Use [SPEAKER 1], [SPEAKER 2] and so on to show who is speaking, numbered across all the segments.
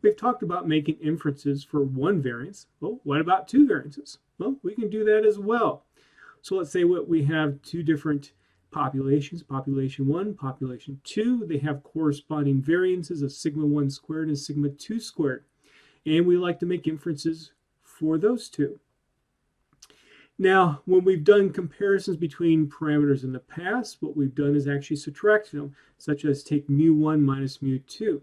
[SPEAKER 1] We've talked about making inferences for one variance. Well, what about two variances? Well, we can do that as well. So let's say we have two different populations, population 1, population 2. They have corresponding variances of sigma 1 squared and sigma 2 squared. And we like to make inferences for those two. Now, when we've done comparisons between parameters in the past, what we've done is actually subtraction them, such as take mu1 minus mu2.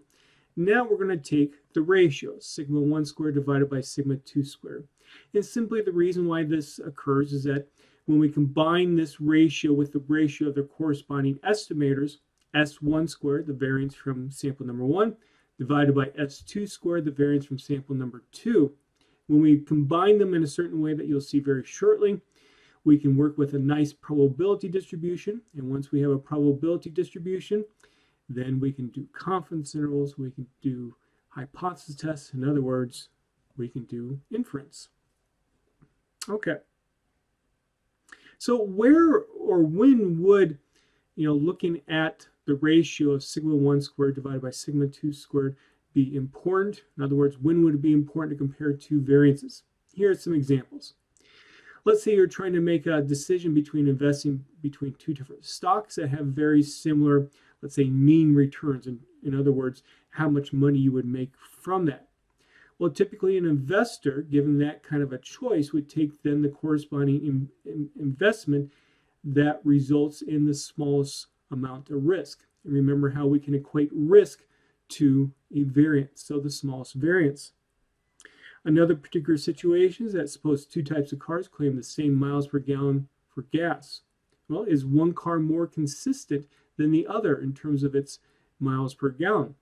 [SPEAKER 1] Now we're going to take the ratio, sigma 1 squared divided by sigma 2 squared. And simply the reason why this occurs is that when we combine this ratio with the ratio of their corresponding estimators, S1 squared, the variance from sample number 1, divided by S2 squared, the variance from sample number 2, when we combine them in a certain way that you'll see very shortly, we can work with a nice probability distribution. And once we have a probability distribution, then we can do confidence intervals, we can do hypothesis tests. In other words, we can do inference. Okay. So where or when would, looking at the ratio of sigma 1 squared divided by sigma 2 squared be important? In other words, when would it be important to compare two variances? Here are some examples. Let's say you're trying to make a decision between investing between two different stocks that have very similar, let's say, mean returns. In other words, how much money you would make from that. Well, typically an investor, given that kind of a choice, would take then the corresponding investment that results in the smallest amount of risk. And remember how we can equate risk to a variance, so the smallest variance. Another particular situation is that suppose two types of cars claim the same miles per gallon for gas. Well, is one car more consistent than the other in terms of its miles per gallon?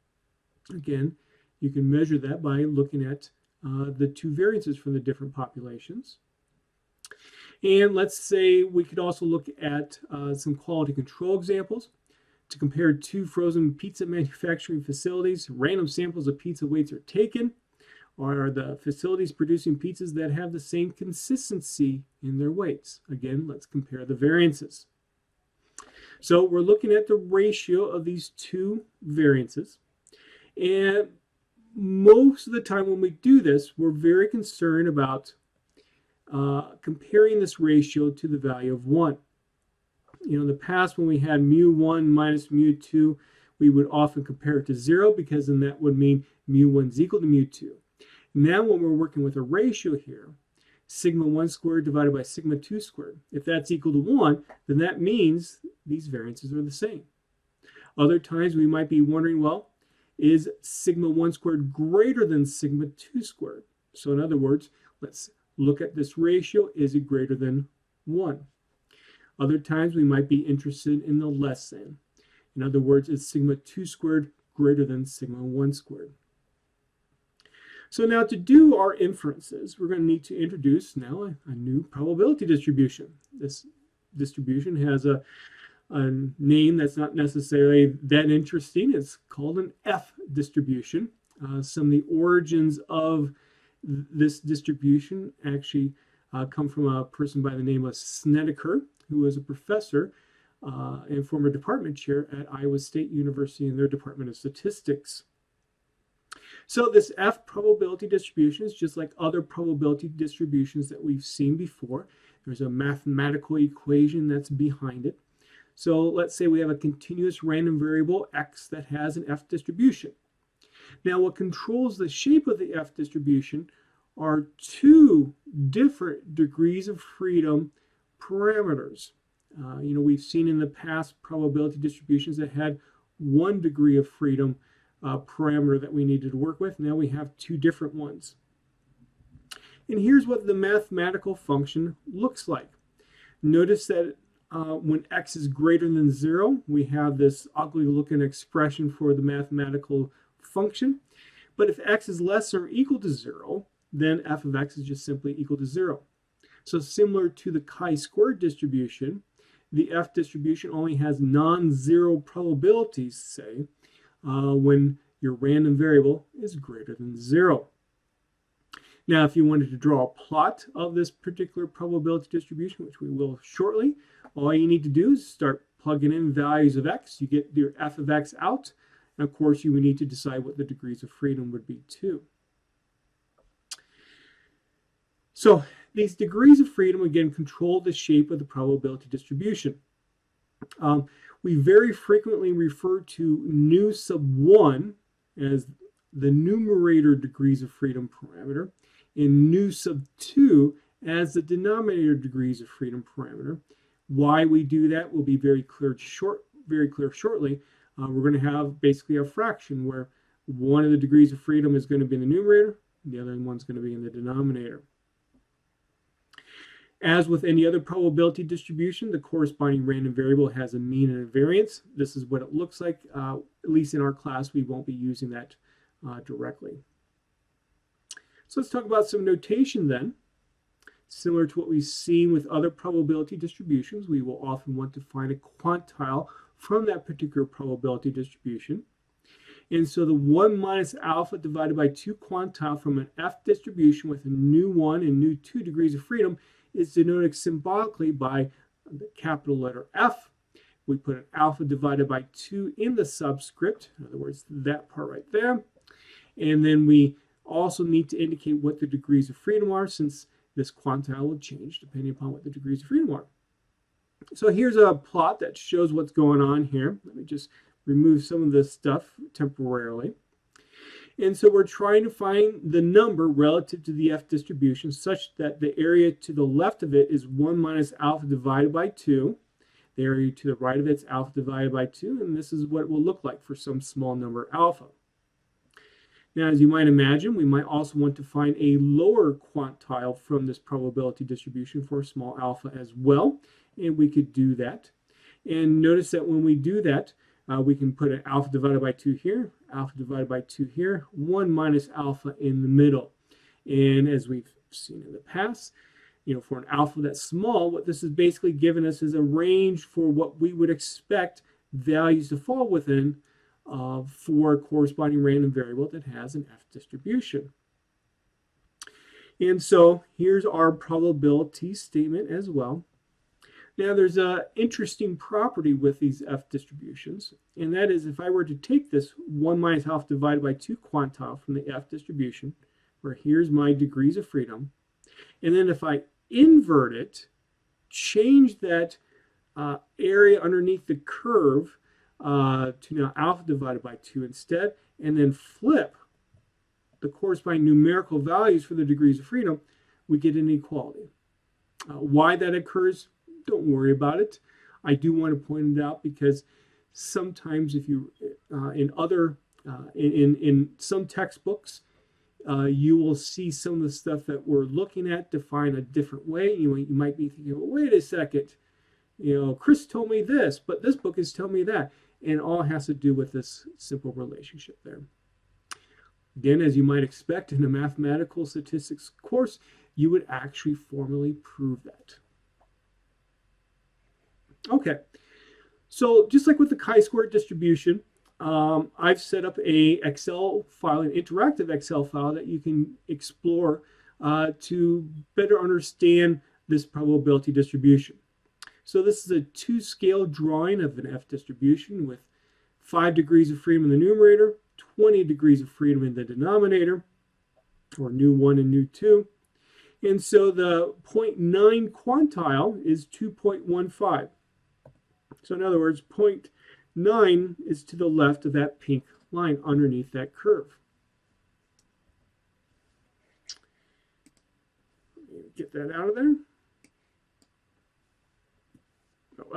[SPEAKER 1] Again, you can measure that by looking at the two variances from the different populations. And let's say we could also look at some quality control examples to compare two frozen pizza manufacturing facilities. Random samples of pizza weights are taken. Are the facilities producing pizzas that have the same consistency in their weights? Again, let's compare the variances. So we're looking at the ratio of these two variances. And most of the time when we do this, we're very concerned about comparing this ratio to the value of 1. In the past, when we had mu1 minus mu2, we would often compare it to 0 because then that would mean mu1 is equal to mu2. Now when we're working with a ratio here, sigma 1 squared divided by sigma 2 squared, if that's equal to 1, then that means these variances are the same. Other times we might be wondering, well, is sigma 1 squared greater than sigma 2 squared? So in other words, let's look at this ratio. Is it greater than 1? Other times we might be interested in the less than. In other words, is sigma 2 squared greater than sigma 1 squared? So now to do our inferences, we're going to need to introduce now a new probability distribution. This distribution has a name that's not necessarily that interesting. It's called an F distribution. Some of the origins of this distribution actually come from a person by the name of Snedeker, who was a professor and former department chair at Iowa State University in their Department of Statistics. So this F probability distribution is just like other probability distributions that we've seen before. There's a mathematical equation that's behind it. So let's say we have a continuous random variable x that has an F distribution. Now what controls the shape of the F distribution are two different degrees of freedom parameters. We've seen in the past probability distributions that had 1 degree of freedom parameter that we needed to work with. Now we have two different ones. And here's what the mathematical function looks like. Notice that when x is greater than 0, we have this ugly looking expression for the mathematical function. But if x is less or equal to 0, then f of x is just simply equal to 0. So similar to the chi-square distribution, the F distribution only has non-zero probabilities, say, when your random variable is greater than 0. Now, if you wanted to draw a plot of this particular probability distribution, which we will shortly, all you need to do is start plugging in values of x. You get your f of x out. And of course, you would need to decide what the degrees of freedom would be too. So these degrees of freedom, again, control the shape of the probability distribution. We very frequently refer to nu sub 1 as the numerator degrees of freedom parameter, and nu sub 2 as the denominator degrees of freedom parameter. Why we do that will be very clear shortly. We're going to have basically a fraction where one of the degrees of freedom is going to be in the numerator, and the other one's going to be in the denominator. As with any other probability distribution, the corresponding random variable has a mean and a variance. This is what it looks like. At least in our class, we won't be using that directly. So let's talk about some notation then. Similar to what we've seen with other probability distributions, we will often want to find a quantile from that particular probability distribution. And so the 1 minus alpha divided by 2 quantile from an F distribution with a nu1 and nu2 degrees of freedom is denoted symbolically by the capital letter F. We put an alpha divided by 2 in the subscript, in other words, that part right there. And then we also need to indicate what the degrees of freedom are, since this quantile will change depending upon what the degrees of freedom are. So here's a plot that shows what's going on here. Let me just remove some of this stuff temporarily. And so we're trying to find the number relative to the F distribution such that the area to the left of it is 1 minus alpha divided by 2. The area to the right of it is alpha divided by 2, and this is what it will look like for some small number alpha. Now, as you might imagine, we might also want to find a lower quantile from this probability distribution for small alpha as well, and we could do that. And notice that when we do that, we can put an alpha divided by 2 here, alpha divided by 2 here, 1 minus alpha in the middle. And as we've seen in the past, for an alpha that's small, what this is basically giving us is a range for what we would expect values to fall within for a corresponding random variable that has an F distribution. And so here's our probability statement as well. Now there's an interesting property with these F distributions, and that is if I were to take this 1 minus alpha divided by 2 quantile from the F distribution, where here's my degrees of freedom, and then if I invert it, change that area underneath the curve to now alpha divided by 2 instead, and then flip the corresponding numerical values for the degrees of freedom, we get an inequality. Why that occurs, don't worry about it. I do want to point it out because sometimes if you, in some textbooks, you will see some of the stuff that we're looking at defined a different way. You might be thinking, well, wait a second, Chris told me this, but this book is telling me that. And it all has to do with this simple relationship there. Again, as you might expect in a mathematical statistics course, you would actually formally prove that. Okay, so just like with the chi-square distribution, I've set up a Excel file, an interactive Excel file that you can explore to better understand this probability distribution. So this is a 2-scale drawing of an F distribution with 5 degrees of freedom in the numerator, 20 degrees of freedom in the denominator, or nu1 and nu2. And so the 0.9 quantile is 2.15. So in other words, 0.9 is to the left of that pink line underneath that curve. Get that out of there. Oh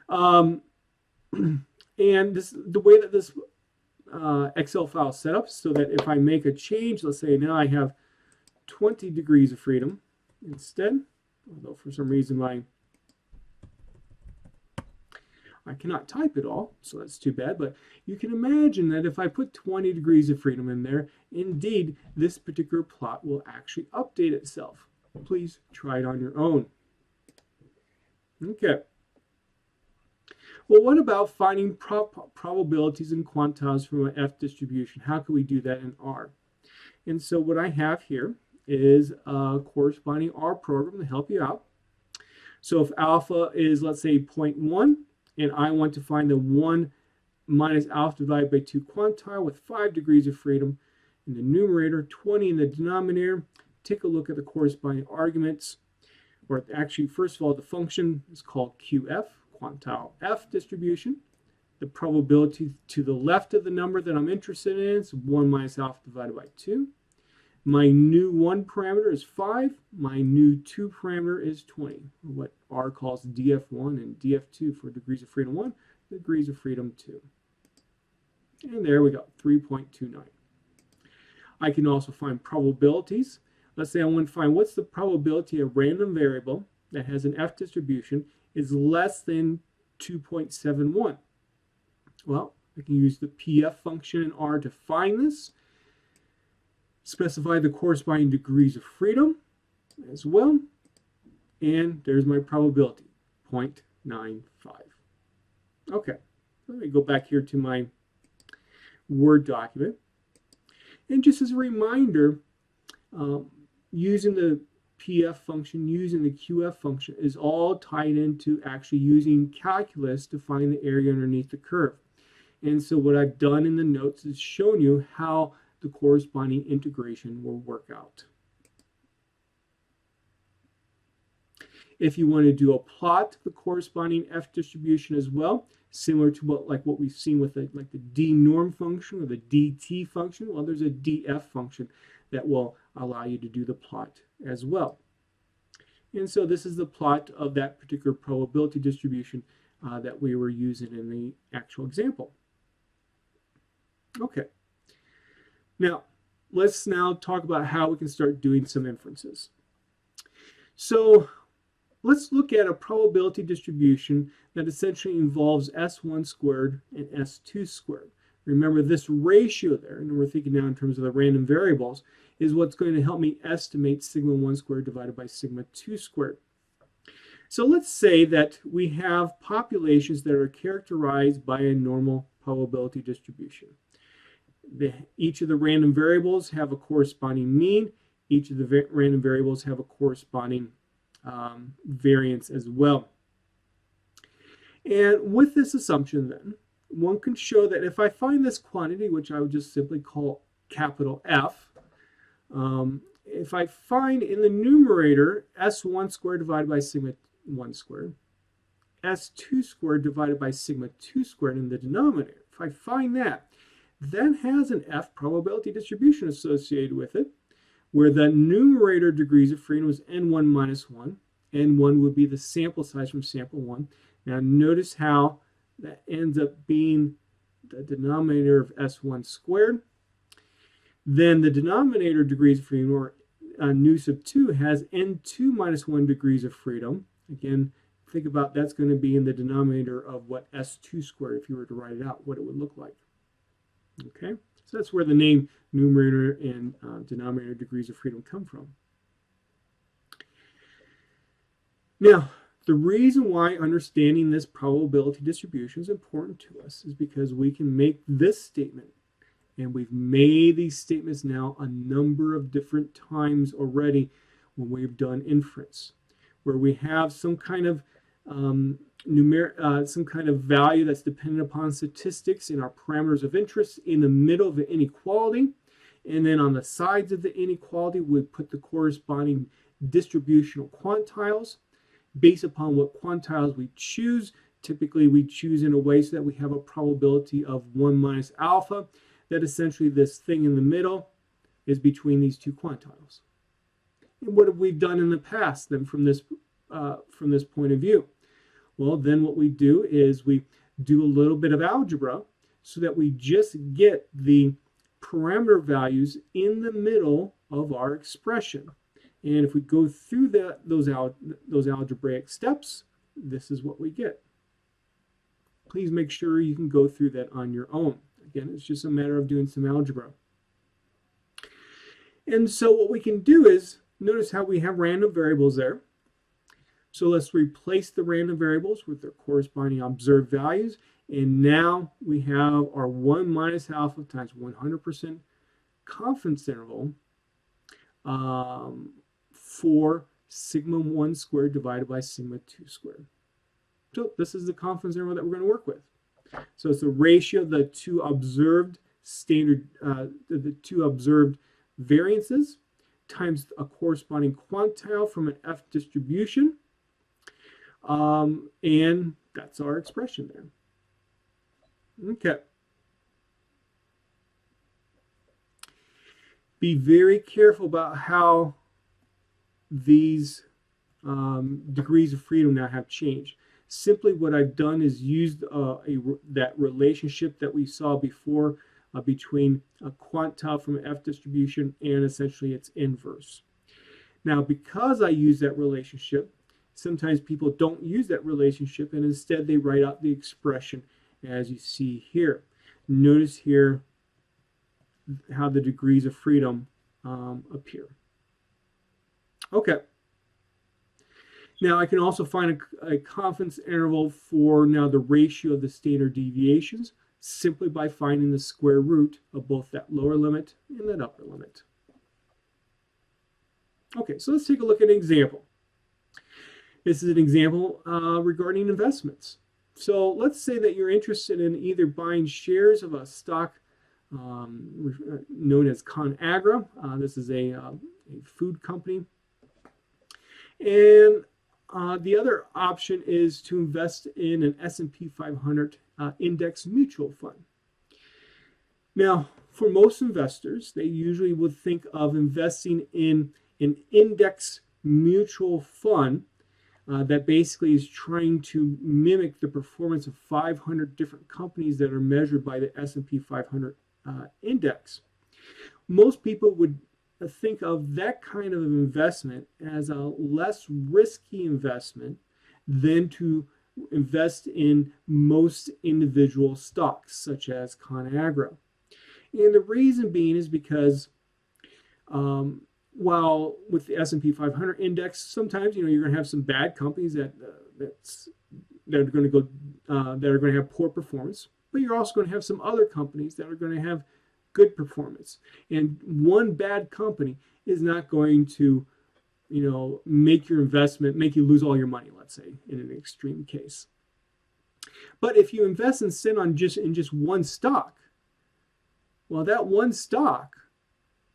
[SPEAKER 1] well. And the way that this Excel file is set up, so that if I make a change, let's say now I have 20 degrees of freedom instead, although for some reason I cannot type it all, so that's too bad, but you can imagine that if I put 20 degrees of freedom in there, indeed, this particular plot will actually update itself. Please try it on your own. Okay. Well, what about finding probabilities and quantiles from an F distribution? How can we do that in R? And so what I have here is a corresponding R program to help you out. So if alpha is, let's say, 0.1, and I want to find the 1 minus alpha divided by 2 quantile with 5 degrees of freedom in the numerator, 20 in the denominator. Take a look at the corresponding arguments. Or actually, first of all, the function is called QF, quantile F distribution. The probability to the left of the number that I'm interested in is 1 minus alpha divided by 2. My new 1 parameter is 5. My new 2 parameter is 20, or what R calls DF1 and DF2 for degrees of freedom 1, degrees of freedom 2. And there we go, 3.29. I can also find probabilities. Let's say I want to find what's the probability a random variable that has an F distribution is less than 2.71. Well, I can use the PF function in R to find this. Specify the corresponding degrees of freedom as well. And there's my probability, 0.95. Okay, let me go back here to my Word document. And just as a reminder, using the PF function, using the QF function is all tied into actually using calculus to find the area underneath the curve. And so what I've done in the notes is shown you how the corresponding integration will work out. If you want to do a plot of the corresponding F distribution as well, similar to what we've seen with the D norm function or the DT function, well, there's a DF function that will allow you to do the plot as well. And so this is the plot of that particular probability distribution that we were using in the actual example. Okay. Now, let's now talk about how we can start doing some inferences. So let's look at a probability distribution that essentially involves S1 squared and S2 squared. Remember this ratio there, and we're thinking now in terms of the random variables, is what's going to help me estimate sigma 1 squared divided by sigma 2 squared. So let's say that we have populations that are characterized by a normal probability distribution. Each of the random variables have a corresponding mean. Each of the random variables have a corresponding variance as well. And with this assumption then, one can show that if I find this quantity, which I would just simply call capital F, if I find in the numerator S1 squared divided by sigma 1 squared, S2 squared divided by sigma 2 squared in the denominator, if I find that has an F probability distribution associated with it, where the numerator degrees of freedom is n1 minus 1. n1 would be the sample size from sample 1. Now notice how that ends up being the denominator of S1 squared. Then the denominator degrees of freedom, or nu sub 2, has n2 minus 1 degrees of freedom. Again, think about that's going to be in the denominator of what S2 squared, if you were to write it out, what it would look like. Okay, so that's where the name numerator and denominator degrees of freedom come from. Now, the reason why understanding this probability distribution is important to us is because we can make this statement, and we've made these statements now a number of different times already when we've done inference, where we have some kind of value that's dependent upon statistics in our parameters of interest in the middle of the inequality, and then on the sides of the inequality we put the corresponding distributional quantiles based upon what quantiles we choose. Typically we choose in a way so that we have a probability of 1 minus alpha, that essentially this thing in the middle is between these two quantiles. And what have we done in the past then from this point of view? Well, then what we do is we do a little bit of algebra so that we just get the parameter values in the middle of our expression. And if we go through those algebraic steps, this is what we get. Please make sure you can go through that on your own. Again, it's just a matter of doing some algebra. And so what we can do is, notice how we have random variables there. So let's replace the random variables with their corresponding observed values. And now we have our 1 minus alpha times 100% confidence interval for sigma 1 squared divided by sigma 2 squared. So this is the confidence interval that we're going to work with. So it's the ratio of the two observed the two observed variances times a corresponding quantile from an F distribution. And that's our expression there. Okay. Be very careful about how these degrees of freedom now have changed. Simply what I've done is used that relationship that we saw before between a quantile from an F distribution and essentially its inverse. Now, because I use that relationship, sometimes people don't use that relationship and instead they write out the expression as you see here. Notice here how the degrees of freedom appear. Okay. Now I can also find a confidence interval for now the ratio of the standard deviations simply by finding the square root of both that lower limit and that upper limit. Okay, so let's take a look at an example. This is an example regarding investments. So let's say that you're interested in either buying shares of a stock known as ConAgra. This is a food company. And the other option is to invest in an S&P 500 index mutual fund. Now, for most investors, they usually would think of investing in an index mutual fund that basically is trying to mimic the performance of 500 different companies that are measured by the S&P 500 index. Most people would think of that kind of investment as a less risky investment than to invest in most individual stocks, such as ConAgra. And the reason being is because while with the S&P 500 index, sometimes you're going to have some bad companies that are going to have poor performance, but you're also going to have some other companies that are going to have good performance. And one bad company is not going to, make your investment, make you lose all your money, let's say, in an extreme case. But if you invest instead in just one stock, well, that one stock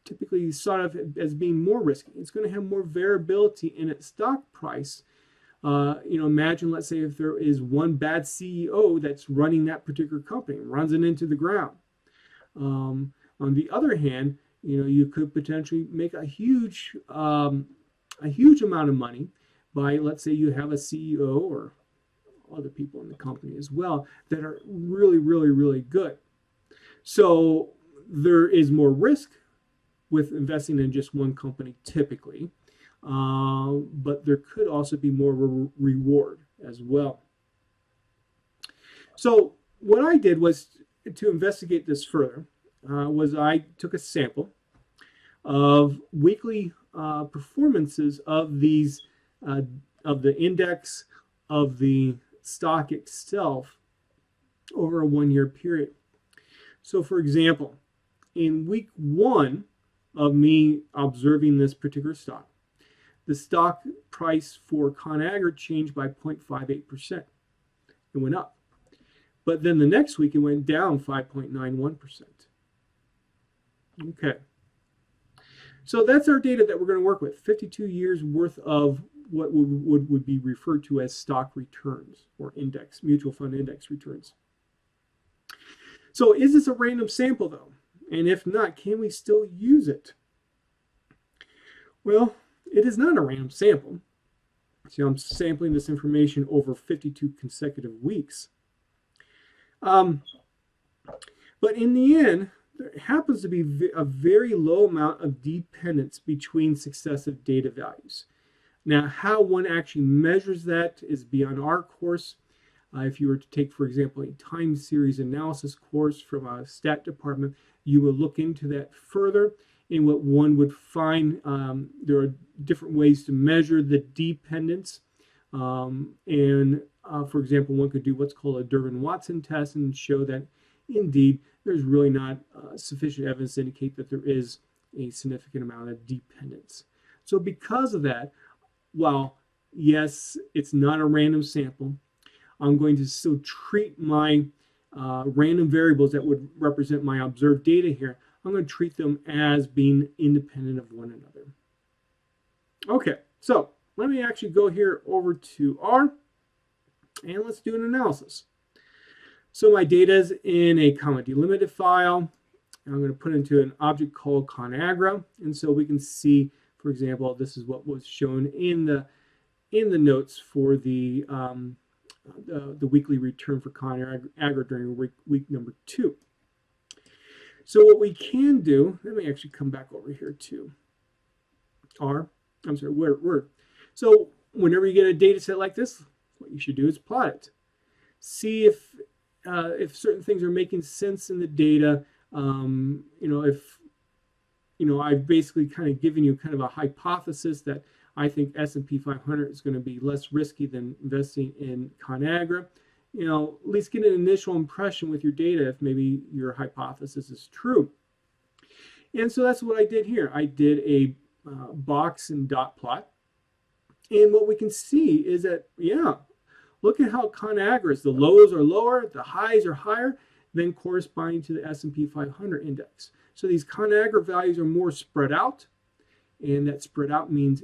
[SPEAKER 1] typically is thought of as being more risky. It's going to have more variability in its stock price. Imagine, let's say, if there is one bad CEO that's running that particular company, runs it into the ground. On the other hand, you could potentially make a huge amount of money by, let's say, you have a CEO or other people in the company as well that are really, really, really good. So there is more risk with investing in just one company typically, but there could also be more reward as well. So what I did was to investigate this further. I took a sample of weekly performances of these of the index of the stock itself over a 1-year period. So, for example, in week 1 of me observing this particular stock, the stock price for ConAgra changed by 0.58%. It went up. But then the next week it went down 5.91%. Okay. So that's our data that we're going to work with. 52 years worth of what would be referred to as stock returns or mutual fund index returns. So is this a random sample though? And if not, can we still use it? Well, it is not a random sample. See, I'm sampling this information over 52 consecutive weeks. But in the end, there happens to be a very low amount of dependence between successive data values. Now, how one actually measures that is beyond our course. If you were to take, for example, a time series analysis course from a stat department, you will look into that further. And what one would find, there are different ways to measure the dependence. For example, one could do what's called a Durbin-Watson test and show that indeed there's really not sufficient evidence to indicate that there is a significant amount of dependence. So because of that, while yes, it's not a random sample, I'm going to still treat my random variables that would represent my observed data here, I'm going to treat them as being independent of one another. Okay, so let me actually go here over to R, and let's do an analysis. So my data is in a comma delimited file. I'm going to put it into an object called ConAgra, and so we can see, for example, this is what was shown in the notes for the weekly return for ConAgra during week number 2. So what we can do, let me actually come back over here to Word. So whenever you get a data set like this, what you should do is plot it. See if certain things are making sense in the data. I've basically kind of given you kind of a hypothesis that I think S&P 500 is going to be less risky than investing in ConAgra. At least get an initial impression with your data if maybe your hypothesis is true. And so that's what I did here. I did a box and dot plot. And what we can see is that, look at how ConAgra's, the lows are lower, the highs are higher than corresponding to the S&P 500 index. So these ConAgra values are more spread out. And that spread out means,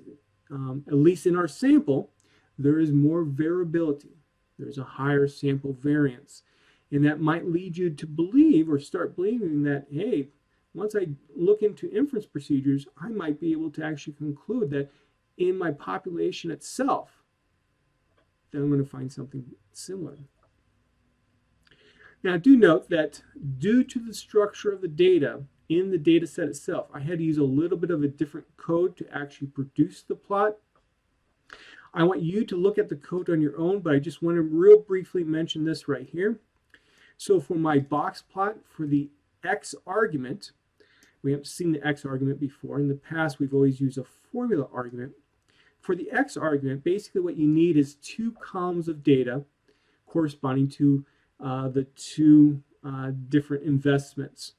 [SPEAKER 1] at least in our sample, there is more variability. There's a higher sample variance. And that might lead you to believe or start believing that, hey, once I look into inference procedures, I might be able to actually conclude that in my population itself, that I'm going to find something similar. Now, do note that due to the structure of the data in the data set itself, I had to use a little bit of a different code to actually produce the plot. I want you to look at the code on your own, but I just want to real briefly mention this right here. So for my box plot for the X argument, we haven't seen the X argument before. In the past, we've always used a formula argument. For the X argument, basically what you need is 2 columns of data corresponding to the 2 different investments.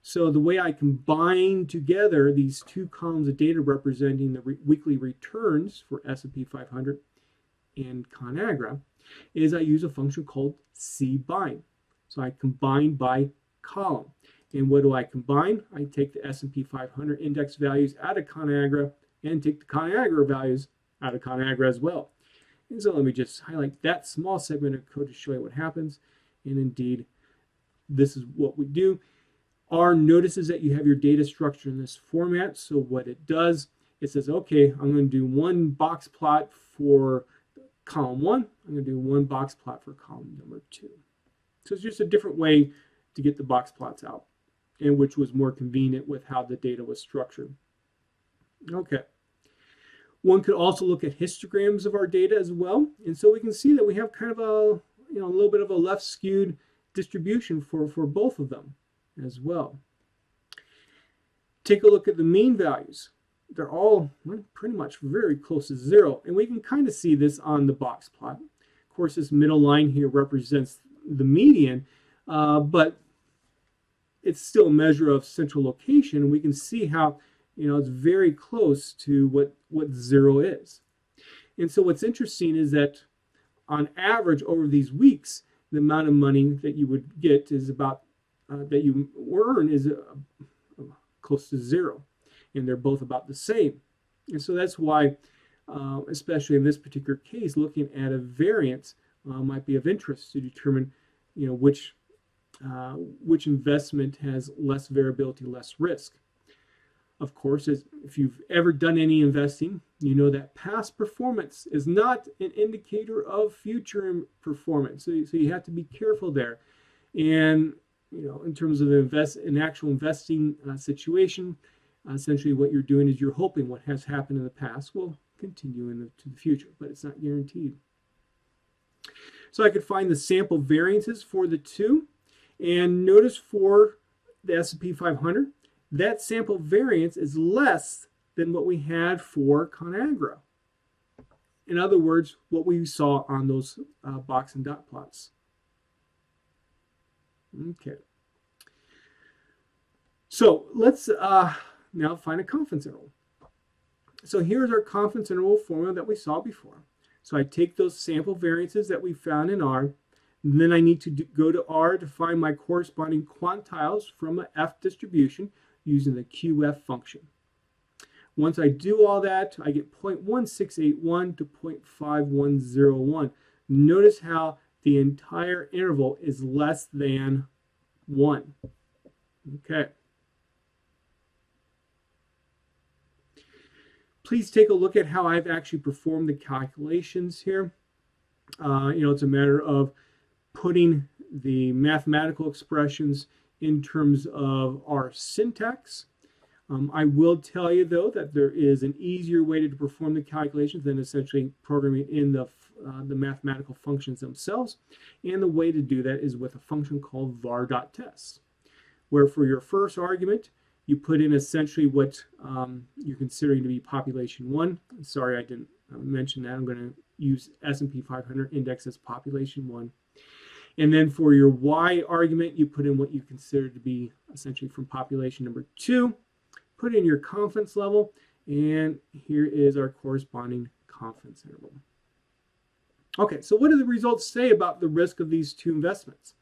[SPEAKER 1] So the way I combine together these 2 columns of data representing the weekly returns for S&P 500 and ConAgra is I use a function called cbind. So I combine by column. And what do I combine? I take the S&P 500 index values out of ConAgra and take the ConAgra values out of ConAgra as well. And so let me just highlight that small segment of code to show you what happens. And indeed, this is what we do. R notices that you have your data structure in this format. So what it does, it says, okay, I'm going to do 1 box plot for column 1. I'm going to do 1 box plot for column number 2. So it's just a different way to get the box plots out, and which was more convenient with how the data was structured. Okay. One could also look at histograms of our data as well. And so we can see that we have kind of a little bit of a left skewed distribution for both of them as well. Take a look at the mean values. They're all pretty much very close to 0. And we can kind of see this on the box plot. Of course, this middle line here represents the median, but it's still a measure of central location. And we can see how it's very close to what 0 is. And so what's interesting is that on average over these weeks, the amount of money that you would get is about that you earn is close to 0, and they're both about the same. And so that's why, especially in this particular case, looking at a variance might be of interest to determine, which investment has less variability, less risk. Of course, if you've ever done any investing, you know that past performance is not an indicator of future performance. So you have to be careful there. And in terms of an actual investing situation, essentially what you're doing is you're hoping what has happened in the past will continue into the future, but it's not guaranteed. So I could find the sample variances for the 2, and notice for the S&P 500, that sample variance is less than what we had for ConAgra. In other words, what we saw on those box and dot plots. Okay. So let's now find a confidence interval. So here's our confidence interval formula that we saw before. So I take those sample variances that we found in R, And then I need to go to R to find my corresponding quantiles from an F distribution using the QF function. Once I do all that, I get 0.1681 to 0.5101. Notice how the entire interval is less than 1. Okay. Please take a look at how I've actually performed the calculations here. It's a matter of putting the mathematical expressions in terms of our syntax. I will tell you, though, that there is an easier way to perform the calculations than essentially programming in the mathematical functions themselves. And the way to do that is with a function called var.test, where for your first argument, you put in essentially what you're considering to be population 1. Sorry, I didn't mention that. I'm going to use S&P 500 index as population 1. And then for your Y argument, you put in what you consider to be essentially from population number 2. Put in your confidence level, and here is our corresponding confidence interval. Okay, so what do the results say about the risk of these two investments?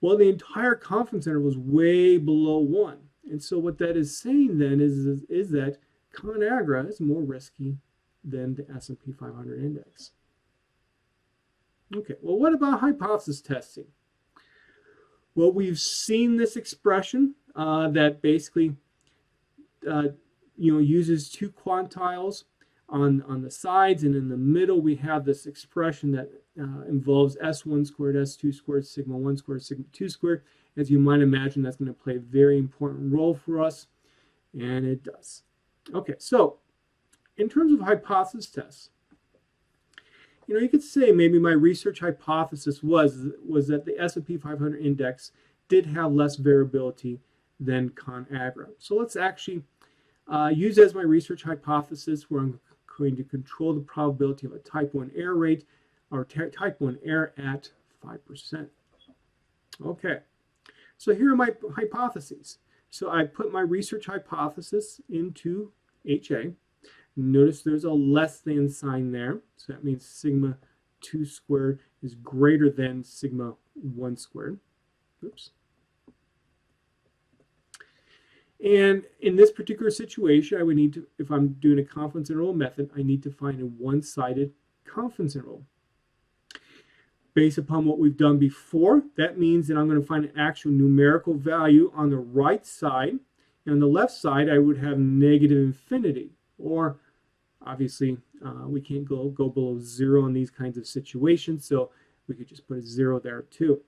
[SPEAKER 1] Well, the entire confidence interval is way below 1. And so what that is saying then is that ConAgra is more risky than the S&P 500 index. Okay, well, what about hypothesis testing? Well, we've seen this expression that basically uses two quantiles on the sides, and in the middle we have this expression that involves S1 squared, S2 squared, sigma 1 squared, sigma 2 squared. As you might imagine, that's going to play a very important role for us, and it does. Okay, so in terms of hypothesis tests, you could say maybe my research hypothesis was that the S&P 500 index did have less variability than ConAgra. So let's actually use as my research hypothesis where I'm going to control the probability of a type 1 error rate or type 1 error at 5%. Okay, so here are my hypotheses. So I put my research hypothesis into HA. Notice there's a less than sign there. So that means sigma 2 squared is greater than sigma 1 squared. Oops. And in this particular situation, I would need to, if I'm doing a confidence interval method, I need to find a one-sided confidence interval. Based upon what we've done before, that means that I'm going to find an actual numerical value on the right side. And on the left side, I would have negative infinity. Or, obviously, we can't go below 0 in these kinds of situations, so we could just put a 0 there too.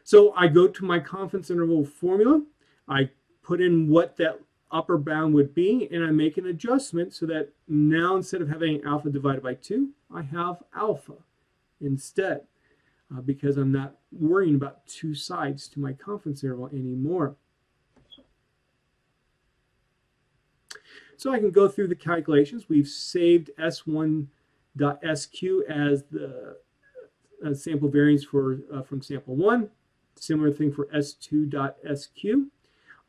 [SPEAKER 1] So I go to my confidence interval formula. I put in what that upper bound would be, and I make an adjustment so that now instead of having alpha divided by 2, I have alpha instead, because I'm not worrying about two sides to my confidence interval anymore. So I can go through the calculations. We've saved S1.SQ as the sample variance from sample 1. Similar thing for S2.SQ.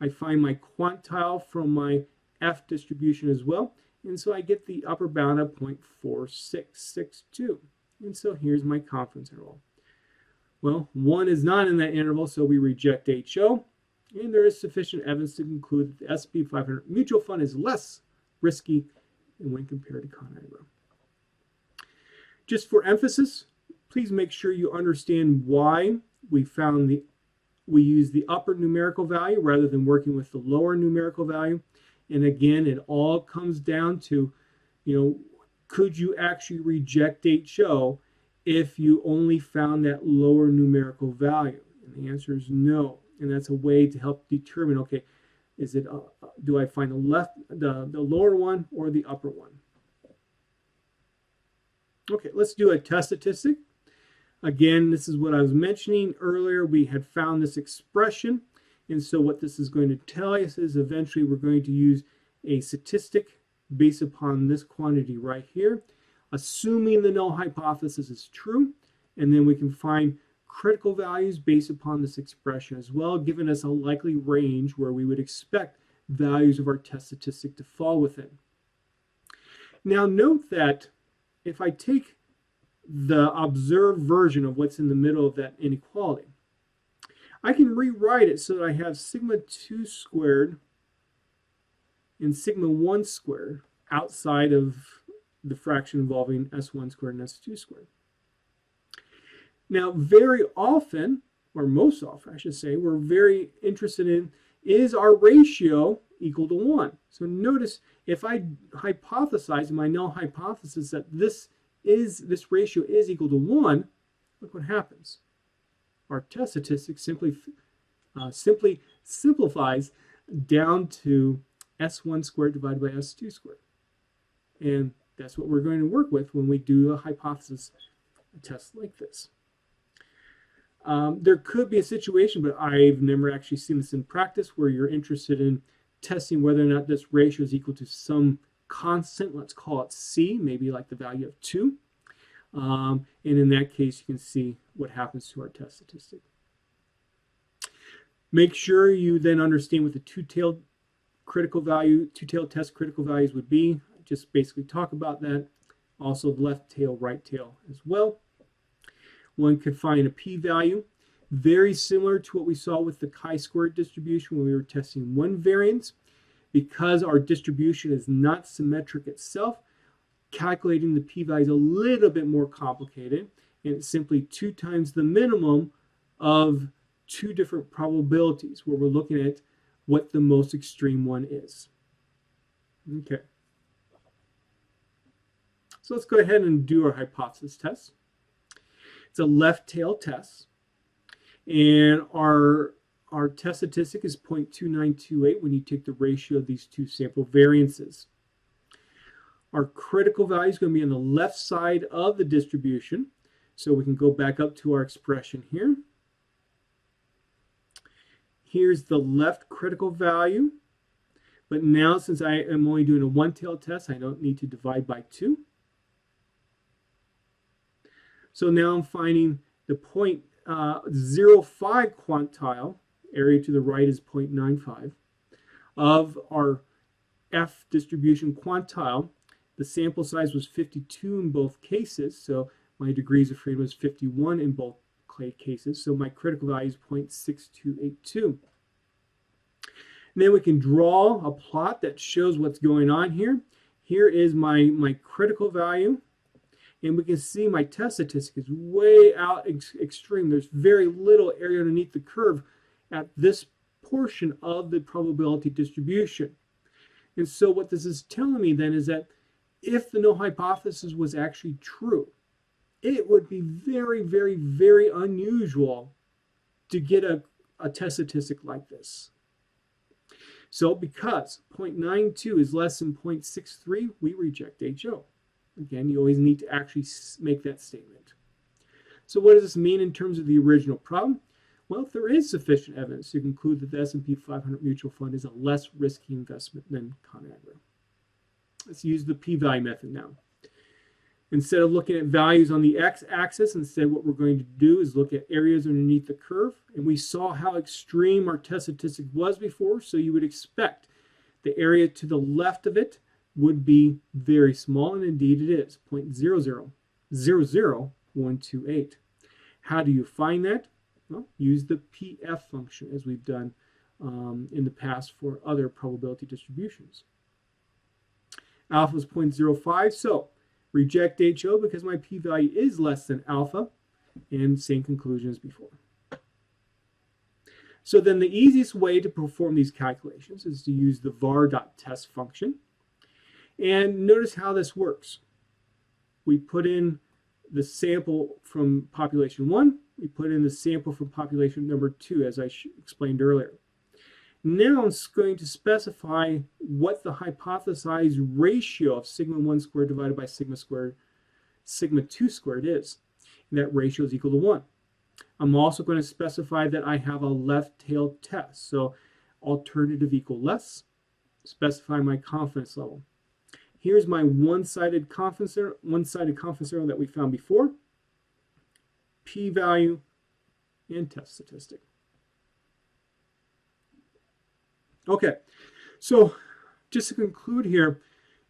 [SPEAKER 1] I find my quantile from my F distribution as well. And so I get the upper bound of 0.4662. And so here's my confidence interval. Well, 1 is not in that interval, so we reject HO. And there is sufficient evidence to conclude that the S&P 500 mutual fund is less risky when compared to ConAgra. Just for emphasis, please make sure you understand why we use the upper numerical value rather than working with the lower numerical value. And again, it all comes down to, could you actually reject HO if you only found that lower numerical value? And the answer is no. And that's a way to help determine, okay, is it do I find the lower one or the upper one? Okay, let's do a test statistic. Again, this is what I was mentioning earlier. We had found this expression. And so what this is going to tell us is eventually we're going to use a statistic based upon this quantity right here, assuming the null hypothesis is true. And then we can find critical values based upon this expression as well, giving us a likely range where we would expect values of our test statistic to fall within. Now note that if I take the observed version of what's in the middle of that inequality. I can rewrite it so that I have sigma 2 squared and sigma 1 squared outside of the fraction involving s1 squared and s2 squared. Now, very often, or most often I should say, we're very interested in, is our ratio equal to 1? So notice if I hypothesize in my null hypothesis that this ratio is equal to 1, look what happens. Our test statistic simply simplifies down to s1 squared divided by s2 squared. And that's what we're going to work with when we do a hypothesis test like this. There could be a situation, but I've never actually seen this in practice, where you're interested in testing whether or not this ratio is equal to some constant, let's call it c, maybe like the value of 2. And in that case, you can see what happens to our test statistic. Make sure you then understand what the two-tailed test critical values would be. Just basically talk about that. Also left tail, right tail as well. One could find a p-value, very similar to what we saw with the chi-squared distribution when we were testing one variance. Because our distribution is not symmetric itself, calculating the p-value is a little bit more complicated, and it's simply 2 times the minimum of 2 different probabilities, where we're looking at what the most extreme one is. Okay. So let's go ahead and do our hypothesis test. It's a left tail test, and our test statistic is 0.2928 when you take the ratio of these 2 sample variances. Our critical value is going to be on the left side of the distribution, so we can go back up to our expression here. Here's the left critical value, but now since I am only doing a one-tailed test, I don't need to divide by 2. So now I'm finding the 0.05 quantile, area to the right is 0.95, of our F distribution quantile. The sample size was 52 in both cases, so my degrees of freedom was 51 in both cases, so my critical value is 0.6282. And then we can draw a plot that shows what's going on here. Here is my critical value, and we can see my test statistic is way out extreme. There's very little area underneath the curve at this portion of the probability distribution. And so what this is telling me then is that if the null hypothesis was actually true, it would be very, very, very unusual to get a test statistic like this. So because 0.92 is less than 0.63, we reject HO. Again, you always need to actually make that statement. So what does this mean in terms of the original problem? Well, if there is sufficient evidence to conclude that the S&P 500 mutual fund is a less risky investment than ConAgra. Let's use the p-value method now. Instead of looking at values on the x-axis, instead what we're going to do is look at areas underneath the curve. And we saw how extreme our test statistic was before, so you would expect the area to the left of it would be very small, and indeed it is, 0.0000128. How do you find that? Well, use the PF function as we've done in the past for other probability distributions. Alpha is 0.05, so reject HO because my p-value is less than alpha, and same conclusion as before. So then the easiest way to perform these calculations is to use the var.test function. And notice how this works. We put in the sample from population 1, we put in the sample from population number 2, as I explained earlier. Now I'm going to specify what the hypothesized ratio of sigma 1 squared divided by sigma 2 squared is. And that ratio is equal to 1. I'm also going to specify that I have a left-tailed test. So alternative equal less, specify my confidence level. Here's my one-sided confidence interval that we found before, p-value, and test statistic. Okay, so just to conclude here,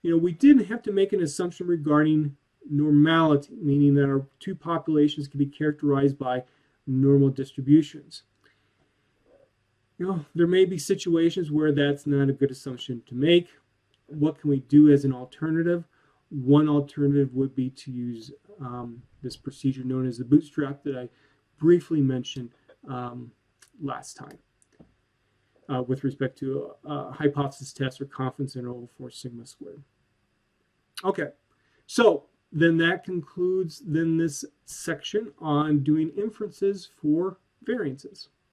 [SPEAKER 1] we didn't have to make an assumption regarding normality, meaning that our two populations can be characterized by normal distributions. There may be situations where that's not a good assumption to make. What can we do as an alternative? One alternative would be to use this procedure known as the bootstrap that I briefly mentioned last time with respect to a hypothesis test or confidence interval for sigma squared. Okay, so then that concludes this section on doing inferences for variances.